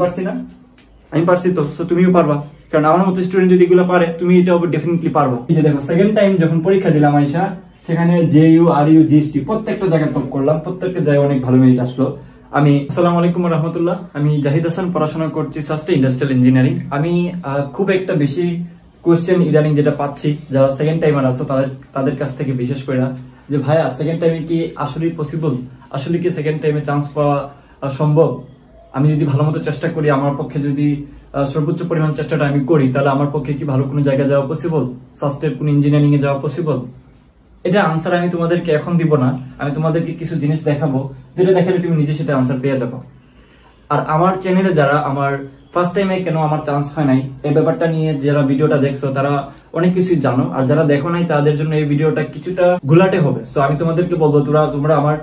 পারছি না, আমি পারছি তো, সো তুমিও পারবা, কারণ আমার মতো স্টুডেন্ট যদি এগুলো পারে তুমি এটা ডেফিনেটলি পারবা। এই যে দেখো সেকেন্ড টাইম যখন পরীক্ষা দিলাম আইসা, সেখানে জেইউ আরইউ জিএসটি প্রত্যেকটা জায়গায় টপ করলাম, প্রত্যেকটা জায়গায় অনেক ভালো মেরিট আসলো। আমি আসসালামু আলাইকুম ওয়া রাহমাতুল্লাহ, আমি জাহিদ হাসান, পড়াশোনা করছি সাস্টে ইন্ডাস্ট্রিয়াল ইঞ্জিনিয়ারিং। আমি খুব একটা বেশি কোশ্চেন ইদানিং যেটা পাচ্ছি যারা সেকেন্ড টাইমার আছে তাদের কাছ থেকে, বিশেষ করে যে ভাইয়া সেকেন্ড টাইমে কি আসলে পসিবল, আসলে কি সেকেন্ড টাইমে চান্স পাওয়া সম্ভব, আমি যদি ভালো মতো চেষ্টা করি, আমার পক্ষে যদি সর্বোচ্চ পরিমাণ চেষ্টাটা আমি করি, তাহলে আমার পক্ষে কি ভালো কোনো জায়গায় যাওয়া পসিবল, সাস্টের কোনো ইঞ্জিনিয়ারিং এ যাওয়া পসিবল? এটা আনসার আমি তোমাদেরকে এখন দিব না, আমি তোমাদেরকে কিছু জিনিস দেখাবো, যেটা দেখালে তুমি নিজে সেটা আনসার পেয়ে যাবো। আর আমার চ্যানেলে যারা আমার ফার্স্ট টাইমে কেন আমার চান্স হয় নাই এই ব্যাপারটা নিয়ে যারা ভিডিওটা দেখছো তারা অনেক কিছুই জানো, আর যারা দেখো নাই তাদের জন্য এই ভিডিওটা কিছুটা ঘোলাটে হবে। সো আমি তোমাদেরকে বলবো তোমরা আমার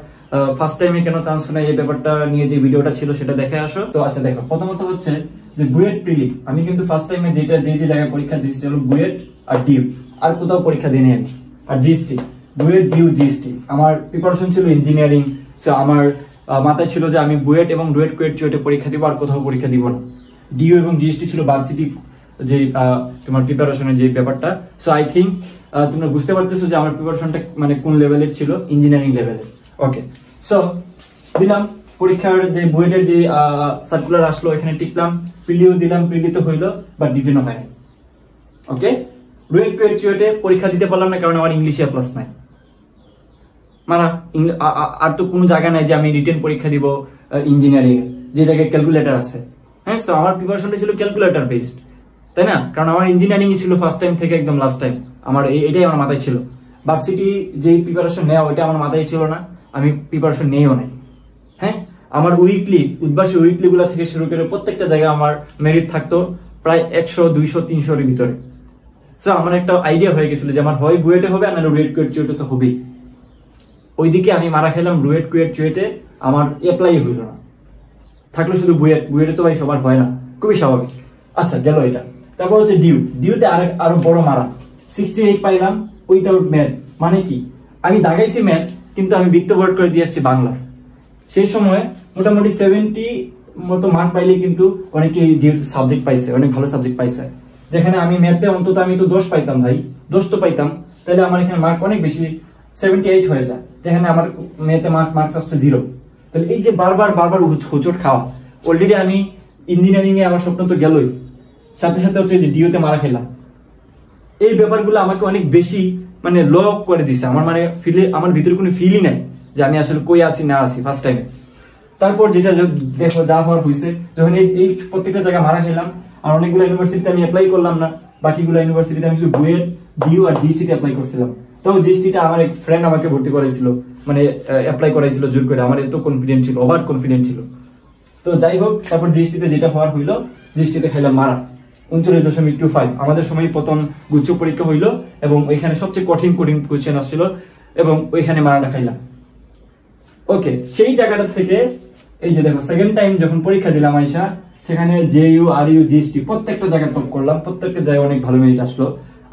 ফার্স্ট টাইমে কেন চান্স হয় নাই এই ব্যাপারটা নিয়ে যে ভিডিওটা ছিল সেটা দেখে আসো। তো আচ্ছা দেখো, প্রথমত হচ্ছে যে বুয়েট প্রিলি, আমি কিন্তু ফার্স্ট টাইমে যে জায়গায় পরীক্ষা দিয়েছি হলো বুয়েট আর ডিউ, আর কোথাও পরীক্ষা দিইনি আমি। আর জিএসটি, বুয়েট ডিউ জিএসটি, আমার প্রিপারেশন ছিল ইঞ্জিনিয়ারিং। সো আমার মাথায় ছিল যে আমি বুয়েট এবং ডুয়েট কুয়েট চুয়েটে পরীক্ষা দিব, আর কোথাও পরীক্ষা দিব না। ডিউ এবং জিএসটি ছিল ভার্সিটি যে তোমার প্রিপারেশনের যে ব্যাপারটা। সো আই থিঙ্ক তোমরা বুঝতে পারতেছো যে আমার প্রিপারেশনটা মানে কোন লেভেলের ছিল, ইঞ্জিনিয়ারিং লেভেলের। ওকে, সো দিলাম পরীক্ষার যে বুয়েটের যে সার্কুলার আসলো এখানে টিকলাম, প্রিলিও দিলাম, প্রিলি তো হইলো বাট ডিটেনও হয়। ওকে, ডুয়েট কুয়েট চুয়েটে পরীক্ষা দিতে পারলাম না কারণ আমার ইংলিশে প্লাস নাই। মানে আর তো কোনো জায়গা নাই যে আমি রিটেন পরীক্ষা দিব ইঞ্জিনিয়ারিং এর, যে জায়গায় ক্যালকুলেটর আছে। হ্যাঁ, সো আমার প্রিপারেশনটা ছিল ক্যালকুলেটর বেসড, তাই না? কারণ আমার ইঞ্জিনিয়ারিং ছিল ফার্স্ট টাইম থেকে একদম লাস্ট টাইম, আমার এটাই আমার মাথায় ছিল। ভার্সিটি যে প্রিপারেশন নেওয়া ওইটা আমার মাথায় ছিল না, আমি প্রিপারেশন নেইও নাই। হ্যাঁ, আমার উইকলি উদ্ভাসী উইকলি গুলা থেকে শুরু করে প্রত্যেকটা জায়গায় আমার মেরিট থাকতো প্রায় 100, 200, 300 এর ভিতরে। সো আমার একটা আইডিয়া হয়ে গেছিল যে আমার হয় বুয়েটে হবে আর নাহলে ডুয়েট কুয়েট চুয়েটে তো হবেই। ওইদিকে আমি মারা খেলাম ডুয়েট কুয়েট চুয়েটে, আমার অ্যাপ্লাই হইল না, থাকলো শুধু বুয়েটে তো ভাই সবার হয় না, খুবই স্বাভাবিক। আচ্ছা গেল এটা। তারপর হচ্ছে ডিউতে আরো বড় মারা, 68 পাইলাম উইথাউট ম্যাথ। মানে কি, আমি দাগাইছি ম্যাথ কিন্তু আমি বৃত্ত বোর্ড করে দিয়ে আসছি বাংলা। সেই সময় মোটামুটি 70 মতো মার্ক পাইলে কিন্তু অনেকে ডিউতে সাবজেক্ট পাইছে, অনেক ভালো সাবজেক্ট পাইছে। যেখানে আমি ম্যাথে অন্তত আমি তো 10 পাইতাম ভাই, 10 তো পাইতাম, তাহলে আমার এখানে মার্ক অনেক বেশি 78 হয়ে যায়, যেখানে আমার ম্যাথে মার্কস আসছে 0। তাহলে এই যে বারবার হোঁচট খাওয়া, অলরেডি আমি ইঞ্জিনিয়ারিং এ আমার স্বপ্ন তো গেলই, সাথে সাথে হচ্ছে যে ডিওতে মারা খেলাম। এই ব্যাপারগুলো আমাকে অনেক বেশি মানে লক করে দিছে, আমার মানে আমার ভিতরে কোনো ফিলই নাই যে আমি আসলে কই আসি না আসি ফার্স্ট টাইমে। তারপর যেটা দেখো যা হওয়ার হয়েছে, যখন এই প্রত্যেকটা জায়গায় মারা খেলাম, আর অনেকগুলো ইউনিভার্সিটিতে আমি অ্যাপ্লাই করলাম না, বাকিগুলো ইউনিভার্সিটিতে আমি শুধু বুয়েট ডিউ আর জিএসটিতে অ্যাপ্লাই করছিলাম। তো জিএসটিতে আমার এক ফ্রেন্ড আমাকে ভর্তি করাইছিল, মানে অ্যাপ্লাই করাইছিল জোর করে, আমার এত কনফিডেন্ট ছিল, ওভার কনফিডেন্ট ছিল। তো যাই হোক, তারপর জিএসটিতে যেটা হওয়ার হইলো, জিএসটিতে খাইলাম মারা 39.25। আমাদের সময় প্রথম গুচ্ছ পরীক্ষা হইলো এবং ওইখানে সবচেয়ে কঠিন কোয়েশ্চেন আসছিল এবং ওইখানে মারাটা খাইলাম। ওকে, সেই জায়গাটা থেকে এই যে দেখো সেকেন্ড টাইম যখন পরীক্ষা দিলাম আইসা, সেখানে জেইউ আরইউ জিএসটি প্রত্যেকটা জায়গায় টপ করলাম, প্রত্যেকটা জায়গায় অনেক ভালো মেরিট আসলো।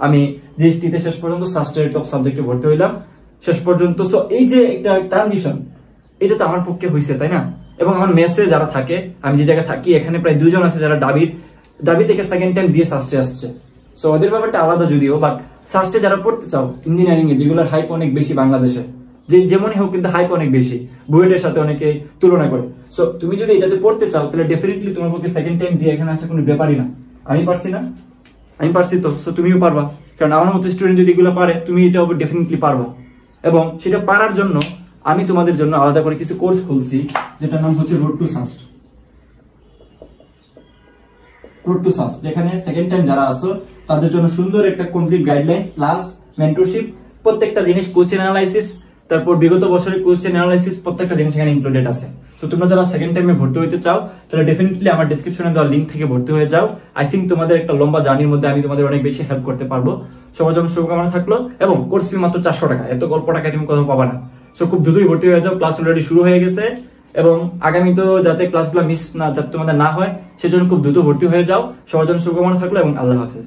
আমি জিএসটিতে শেষ পর্যন্ত সাস্টের টপ সাবজেক্টে ভর্তি হইলাম শেষ পর্যন্ত। সো এই যে একটা ট্রানজিশন, এটা তো আমার পক্ষে হয়েছে, তাই না? এবং আমার মেসে যারা থাকে, আমি যে জায়গায় থাকি এখানে প্রায় 2 জন আছে যারা ডাবি থেকে সেকেন্ড টাইম দিয়ে সাস্টে আসছে। সো ওদের ব্যাপারটা আলাদা যদিও, বাট সাস্টে যারা পড়তে চাও ইঞ্জিনিয়ারিং এ, যেগুলোর হাইপ অনেক বেশি বাংলাদেশে, যেমনই হোক কিন্তু হাইপ অনেক বেশি, বুয়েটের সাথে অনেকে তুলনা করে। সো তুমি যদি এটাতে পড়তে চাও তাহলে ডেফিনেটলি তোমার পক্ষে সেকেন্ড টাইম দিয়ে এখানে আসা কোনো ব্যাপারই না। আমি পারছি না, আমি পারছি তো, সো তুমিও পারবা, কারণ আমার মতো স্টুডেন্ট যদি এগুলো পারে তুমি এটা ডেফিনেটলি পারবা। এবং সেটা পারার জন্য আমি তোমাদের জন্য আলাদা করে কিছু কোর্স খুলছি, যেটার নাম হচ্ছে রোড টু সাস্ট, যেখানে সেকেন্ড টাইম যারা আসো তাদের জন্য সুন্দর একটা কমপ্লিট গাইডলাইন প্লাস মেন্টরশিপ, প্রত্যেকটা জিনিস কোশ্চেন অ্যানালাইসিস, তারপর বিগত বছরের কোশ্চেন অ্যানালাইসিস, প্রত্যেকটা জিনিস এখানে ইনক্লুডেড আছে। সো তোমরা যারা সেকেন্ড টাইমে ভর্তি হতে চাও তাহলে ডেফিনেটলি আমার ডেসক্রিপশনে দেওয়া লিংক থেকে ভর্তি হয়ে যাও। আই থিঙ্ক তোমাদের একটা লম্বা জার্নির মধ্যে আমি তোমাদের অনেক বেশি হেল্প করতে পারবো। সবার জন্য শুভকামনা থাকলো, এবং কোর্স ফি মাত্র 400 টাকা, এত অল্প টাকায় তুমি কোথাও পাবা না। সো খুব দ্রুতই ভর্তি হয়ে যাও, ক্লাস অলরেডি শুরু হয়ে গেছে, এবং আগামী তো যাতে ক্লাসগুলো মিস না যাতে তোমাদের না হয় সেজন্য খুব দ্রুত ভর্তি হয়ে যাও। সবার জন্য শুভকামনা থাকলো এবং আল্লাহ হাফেজ।